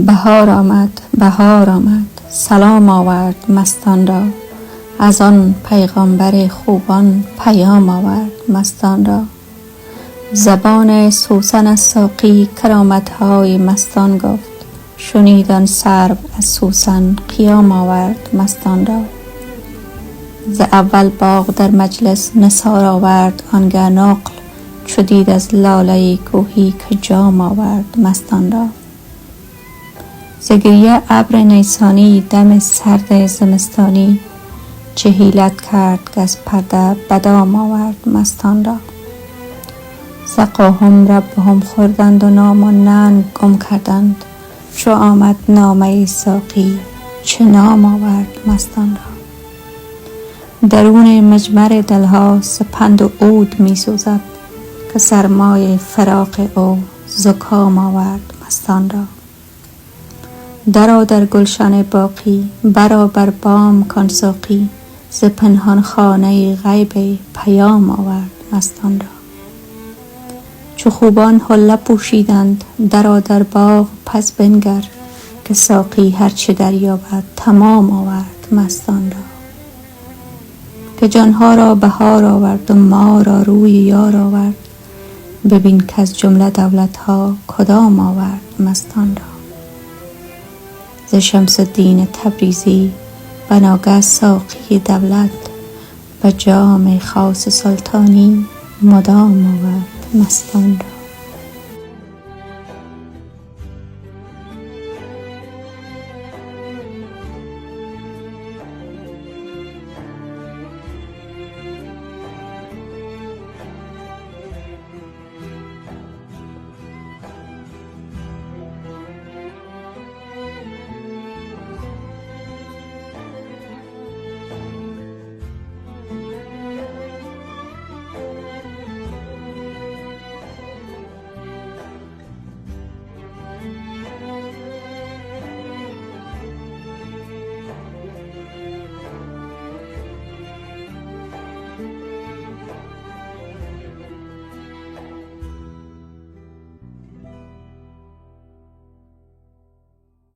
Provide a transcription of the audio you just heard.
بهار آمد، بهار آمد، سلام آورد مستان را. از آن پیغامبر خوبان پیام آورد مستان را. زبان سوسن از ساقی کرامت‌های مستان گفت. شنید آن سرو از سوسن قیام آورد مستان را. ز اول باغ در مجلس نثار آورد آنگه نقل. چو دید از لاله کوهی که جام آورد مستان را. ز گریه ابر نیسانی دم سرد زمستانی. چه حیلت کرد که از پرده بادام آورد مستان را. سقاهم ربهم خوردند و نام و ننگ گم کردند. چو آمد نامه ساقی چه نام آورد مستان را. درون مجمر دلها سپند و عود می سوزد که سرمای فراق او زکام آورد مستان را. درآ در گلشن باقی برآ بر بام کان ساقی. ز پنهان خانه غیب پیام آورد مستان را. چو خوبان حله پوشیدند درآ در باغ پس بنگر. که ساقی هر چه دریابد تمام آورد مستان را. که جانها را بهار آورد و ما را روی یار آورد. ببین کز جمله دولتها کدام آورد مستان را. ز شمس الدین تبریزی بناگه ساقی دولت. به جام خاص سلطانی مدام آورد مستان را.